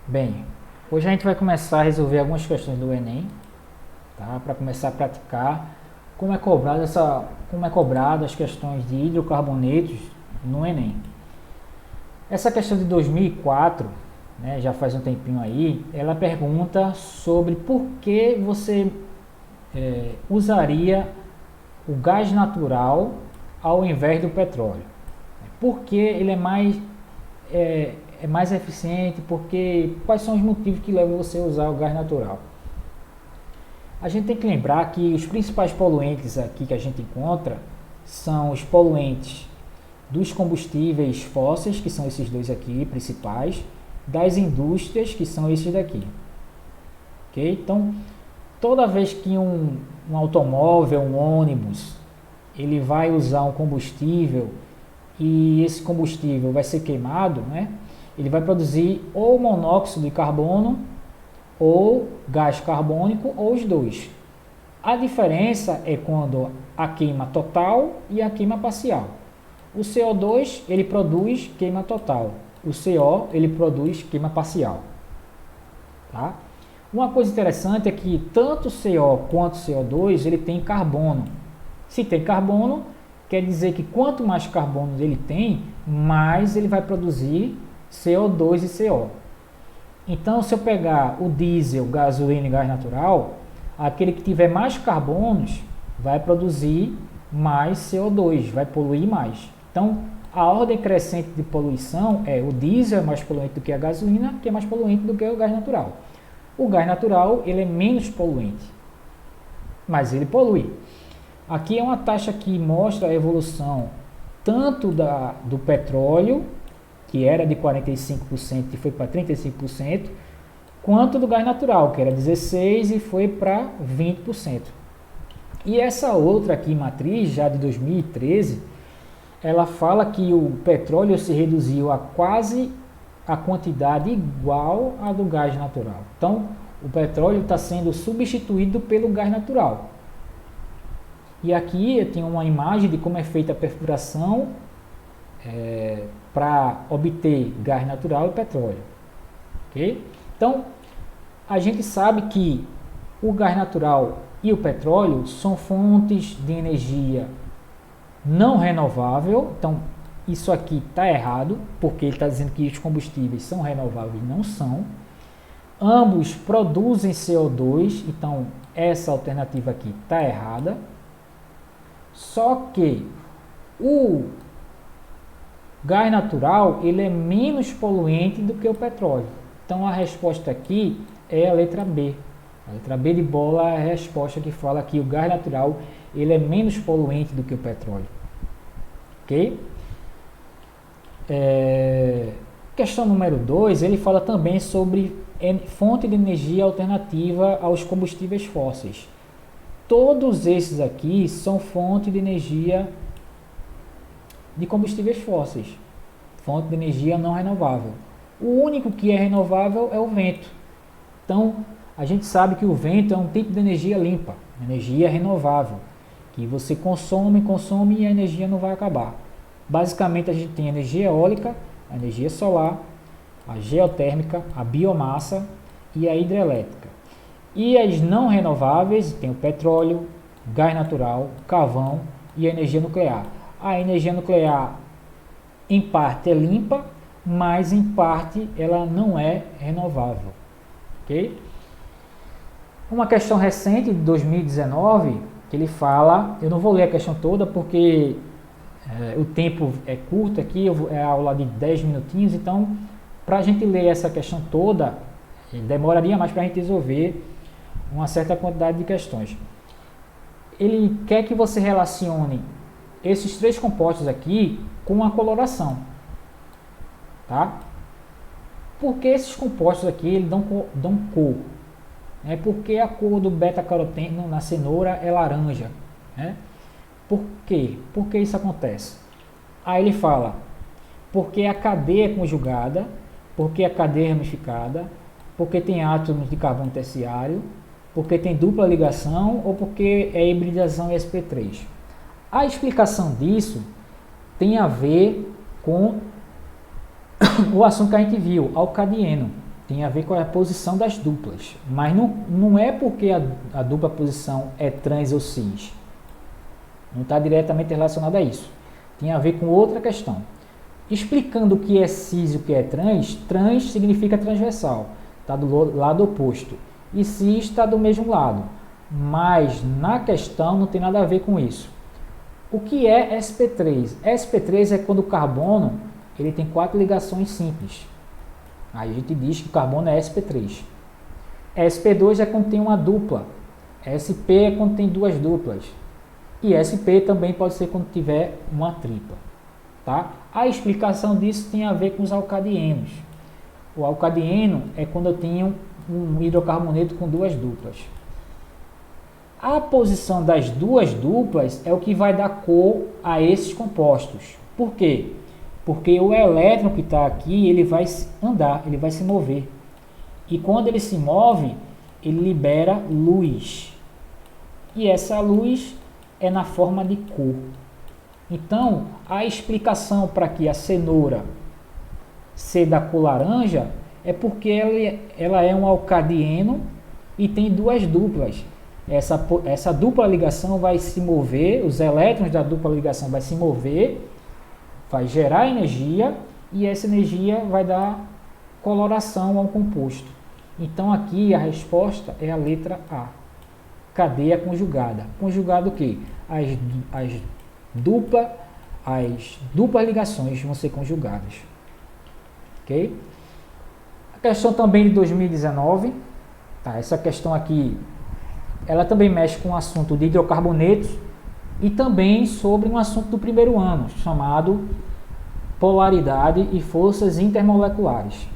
Bem, hoje a gente vai começar a resolver algumas questões do Enem, tá? Para começar a praticar como é cobrado as questões de hidrocarbonetos no Enem. Essa questão de 2004, né, já faz um tempinho aí, ela pergunta sobre por que você usaria o gás natural ao invés do petróleo. Por que ele é mais eficiente? Porque quais são os motivos que levam você a usar o gás natural? A gente tem que lembrar que os principais poluentes aqui que a gente encontra são os poluentes dos combustíveis fósseis, que são esses dois aqui principais, das indústrias, que são esses daqui. Ok? Então, toda vez que um automóvel, um ônibus, ele vai usar um combustível e esse combustível vai ser queimado, né? Ele vai produzir ou monóxido de carbono ou gás carbônico ou os dois. A diferença é quando a queima total e a queima parcial. O CO2 ele produz queima total, o CO ele produz queima parcial. Tá? Uma coisa interessante é que tanto o CO quanto o CO2 ele tem carbono. Se tem carbono, quer dizer que quanto mais carbono ele tem, mais ele vai produzir CO2 e CO. Então, se eu pegar o diesel, gasolina e gás natural, aquele que tiver mais carbonos vai produzir mais CO2, vai poluir mais. Então, a ordem crescente de poluição é o diesel é mais poluente do que a gasolina, que é mais poluente do que o gás natural. O gás natural ele é menos poluente, mas ele polui. Aqui é uma taxa que mostra a evolução tanto do petróleo, que era de 45% e foi para 35%, quanto do gás natural, que era 16% e foi para 20%. E essa outra aqui, matriz, já de 2013, ela fala que o petróleo se reduziu a quase a quantidade igual à do gás natural. Então, o petróleo está sendo substituído pelo gás natural. E aqui eu tenho uma imagem de como é feita a perfuração para obter gás natural e petróleo. Okay? Então, a gente sabe que o gás natural e o petróleo são fontes de energia não renovável. Então, isso aqui está errado, porque ele está dizendo que os combustíveis são renováveis, não são. Ambos produzem CO2, então essa alternativa aqui está errada. Só que o gás natural ele é menos poluente do que o petróleo. Então a resposta aqui é a letra B. A letra B de bola é a resposta que fala que o gás natural ele é menos poluente do que o petróleo. Ok? Questão número 2, ele fala também sobre fonte de energia alternativa aos combustíveis fósseis. Todos esses aqui são fonte de energia de combustíveis fósseis, fonte de energia não renovável. O único que é renovável é o vento. Então, a gente sabe que o vento é um tipo de energia limpa, energia renovável, que você consome e a energia não vai acabar. Basicamente, a gente tem a energia eólica, a energia solar, a geotérmica, a biomassa e a hidrelétrica. E as não renováveis tem o petróleo, gás natural, carvão e a energia nuclear. A energia nuclear, em parte, é limpa, mas em parte ela não é renovável. Okay? Uma questão recente de 2019, que ele fala, eu não vou ler a questão toda porque o tempo é curto aqui, é a aula de 10 minutinhos, então para a gente ler essa questão toda, demoraria mais para a gente resolver uma certa quantidade de questões. Ele quer que você relacione esses três compostos aqui com a coloração. Tá? Porque esses compostos aqui eles dão cor. Né? Porque a cor do beta-caroteno na cenoura é laranja. Né? Por quê? Por que isso acontece? Aí ele fala, porque a cadeia é conjugada, porque a cadeia é ramificada, porque tem átomos de carbono terciário, porque tem dupla ligação ou porque é hibridação sp3. A explicação disso tem a ver com o assunto que a gente viu, alcadieno. tem a ver com a posição das duplas, mas não é porque a dupla posição é trans ou cis. Não está diretamente relacionado a isso. Tem a ver com outra questão. Explicando o que é cis e o que é trans, trans significa transversal, está do lado oposto, e cis está do mesmo lado, mas na questão não tem nada a ver com isso. O que é sp3? sp3 é quando o carbono ele tem 4 ligações simples. Aí a gente diz que o carbono é sp3. sp2 é quando tem uma dupla. sp é quando tem 2 duplas. E sp também pode ser quando tiver uma tripla. Tá? A explicação disso tem a ver com os alcadienos. O alcadieno é quando eu tenho um hidrocarboneto com 2 duplas. A posição das 2 duplas é o que vai dar cor a esses compostos. Por quê? Porque o elétron que está aqui, ele vai andar, ele vai se mover. E quando ele se move, ele libera luz. E essa luz é na forma de cor. Então, a explicação para que a cenoura ser da cor laranja é porque ela é um alcadieno e tem 2 duplas. Essa dupla ligação vai se mover, os elétrons da dupla ligação vai se mover, vai gerar energia e essa energia vai dar coloração ao composto. Então aqui a resposta é a letra A. Cadeia conjugada. Conjugada o quê? As duplas ligações vão ser conjugadas. Ok? A questão também de 2019. Tá, essa questão aqui, ela também mexe com o assunto de hidrocarbonetos e também sobre um assunto do primeiro ano, chamado polaridade e forças intermoleculares.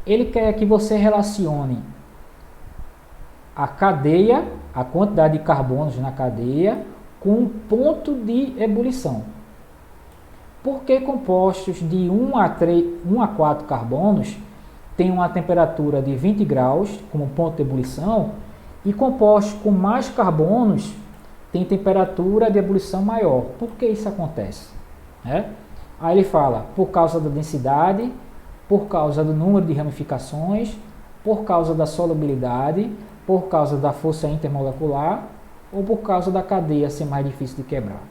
Ele quer que você relacione a cadeia, a quantidade de carbonos na cadeia, com um ponto de ebulição. Por que compostos de 1 a 4 carbonos têm uma temperatura de 20 graus como ponto de ebulição e compostos com mais carbonos têm temperatura de ebulição maior? Por que isso acontece? Aí ele fala por causa da densidade, por causa do número de ramificações, por causa da solubilidade, por causa da força intermolecular ou por causa da cadeia ser mais difícil de quebrar.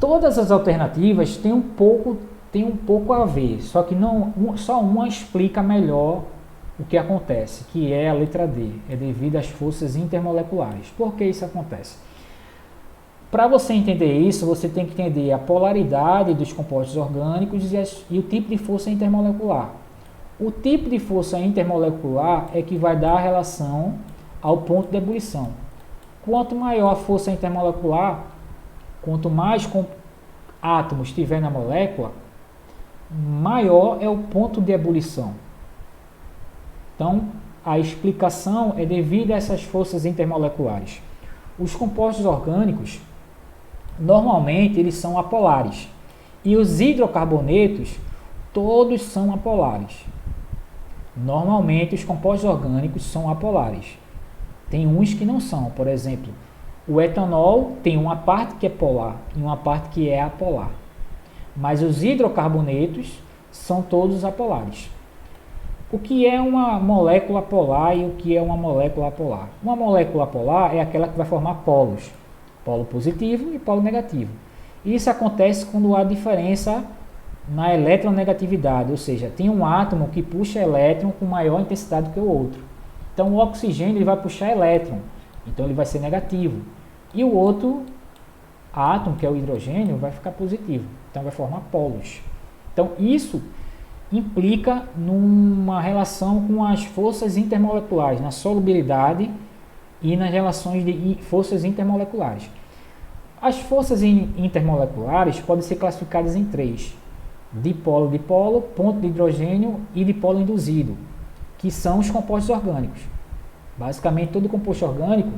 Todas as alternativas têm um pouco a ver, só que só uma explica melhor o que acontece, que é a letra D, é devido às forças intermoleculares. Por que isso acontece? Para você entender isso, você tem que entender a polaridade dos compostos orgânicos e o tipo de força intermolecular. O tipo de força intermolecular é que vai dar a relação ao ponto de ebulição. Quanto maior a força intermolecular, quanto mais átomos tiver na molécula, maior é o ponto de ebulição. Então, a explicação é devido a essas forças intermoleculares. Os compostos orgânicos, normalmente, eles são apolares. E os hidrocarbonetos, todos são apolares. Normalmente, os compostos orgânicos são apolares. Tem uns que não são. Por exemplo, o etanol tem uma parte que é polar e uma parte que é apolar. Mas os hidrocarbonetos são todos apolares. O que é uma molécula polar e o que é uma molécula apolar? Uma molécula polar é aquela que vai formar polos. Polo positivo e polo negativo. Isso acontece quando há diferença na eletronegatividade, ou seja, tem um átomo que puxa elétron com maior intensidade que o outro. Então o oxigênio ele vai puxar elétron, então ele vai ser negativo. E o outro átomo, que é o hidrogênio, vai ficar positivo, então vai formar polos. Então isso implica numa relação com as forças intermoleculares, na solubilidade e nas relações de forças intermoleculares. As forças intermoleculares podem ser classificadas em 3: dipolo-dipolo, ponto de hidrogênio e dipolo induzido, que são os compostos orgânicos. Basicamente, todo composto orgânico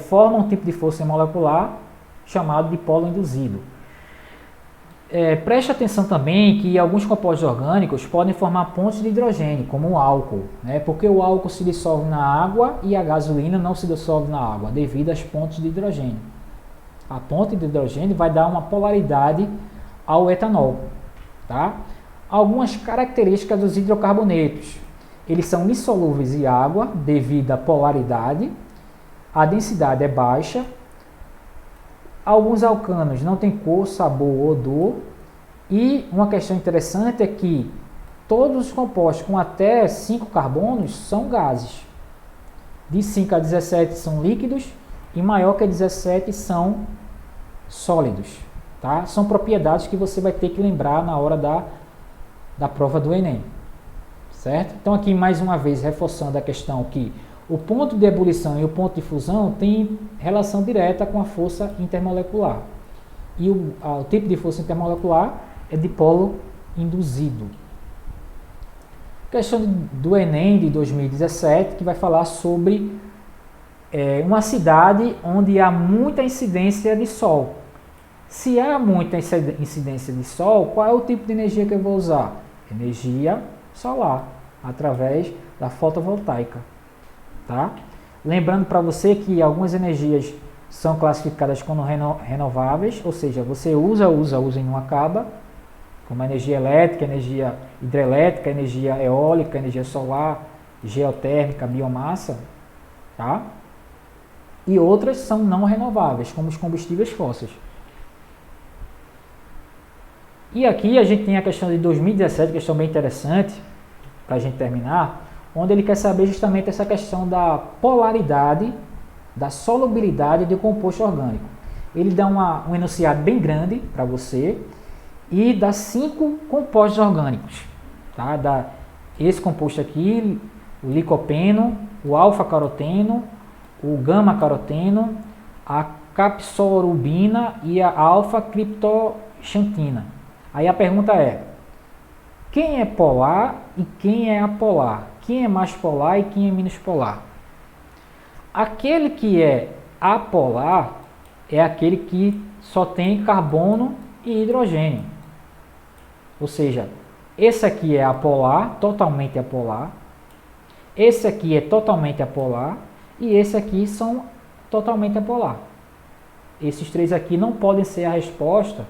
forma um tipo de força molecular chamado dipolo induzido. Preste atenção também que alguns compostos orgânicos podem formar pontes de hidrogênio, como o álcool, porque o álcool se dissolve na água e a gasolina não se dissolve na água, devido às pontes de hidrogênio. A ponte de hidrogênio vai dar uma polaridade ao etanol. Tá? Algumas características dos hidrocarbonetos. Eles são insolúveis em água devido à polaridade, a densidade é baixa, alguns alcanos não têm cor, sabor ou odor, e uma questão interessante é que todos os compostos com até 5 carbonos são gases. De 5 a 17 são líquidos e maior que 17 são sólidos. Tá? São propriedades que você vai ter que lembrar na hora da prova do Enem. Certo? Então aqui mais uma vez reforçando a questão que o ponto de ebulição e o ponto de fusão têm relação direta com a força intermolecular. E o tipo de força intermolecular é dipolo induzido. Questão do Enem de 2017, que vai falar sobre uma cidade onde há muita incidência de sol. Se há muita incidência de sol, qual é o tipo de energia que eu vou usar? Energia solar, através da fotovoltaica. Tá? Lembrando para você que algumas energias são classificadas como renováveis, ou seja, você usa e não acaba, como a energia elétrica, energia hidrelétrica, energia eólica, energia solar, geotérmica, biomassa, tá? E outras são não renováveis, como os combustíveis fósseis. E aqui a gente tem a questão de 2017, questão bem interessante, para a gente terminar, onde ele quer saber justamente essa questão da polaridade, da solubilidade do composto orgânico. Ele dá um enunciado bem grande para você e dá 5 compostos orgânicos. Tá? Dá esse composto aqui, o licopeno, o alfa-caroteno, o gama-caroteno, a capsorubina e a alfa-criptoxantina. Aí a pergunta é, quem é polar e quem é apolar? Quem é mais polar e quem é menos polar? Aquele que é apolar é aquele que só tem carbono e hidrogênio. Ou seja, esse aqui é apolar, totalmente apolar. Esse aqui é totalmente apolar. E esse aqui são totalmente apolar. Esses 3 aqui não podem ser a resposta,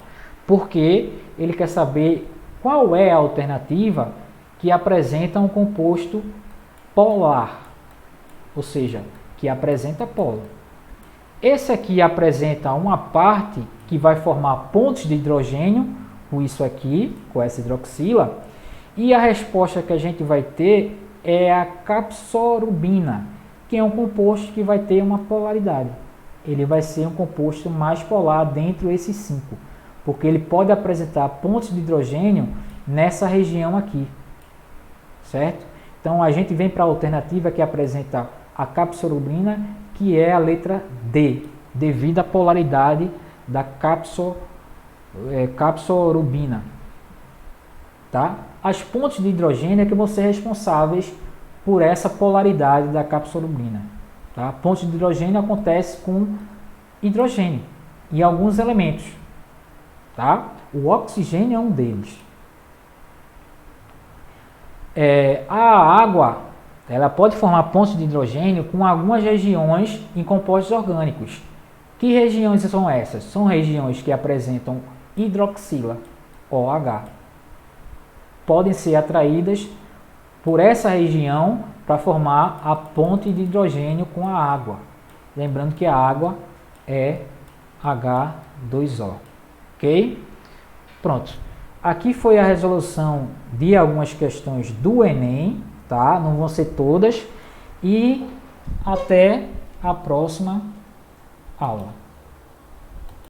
porque ele quer saber qual é a alternativa que apresenta um composto polar, ou seja, que apresenta polo. Esse aqui apresenta uma parte que vai formar pontos de hidrogênio, com isso aqui, com essa hidroxila, e a resposta que a gente vai ter é a capsorubina, que é um composto que vai ter uma polaridade. Ele vai ser um composto mais polar dentro desses 5, porque ele pode apresentar pontos de hidrogênio nessa região aqui, certo? Então a gente vem para a alternativa que apresenta a capsorubina, que é a letra D, devido à polaridade da capsorubina. Tá? As pontes de hidrogênio é que vão ser responsáveis por essa polaridade da capsorubina. Tá? Ponte de hidrogênio acontece com hidrogênio e alguns elementos. Tá? O oxigênio é um deles. A água, ela pode formar pontes de hidrogênio com algumas regiões em compostos orgânicos. Que regiões são essas? São regiões que apresentam hidroxila, OH. Podem ser atraídas por essa região para formar a ponte de hidrogênio com a água. Lembrando que a água é H2O. Ok? Pronto. Aqui foi a resolução de algumas questões do Enem, tá? Não vão ser todas. E até a próxima aula.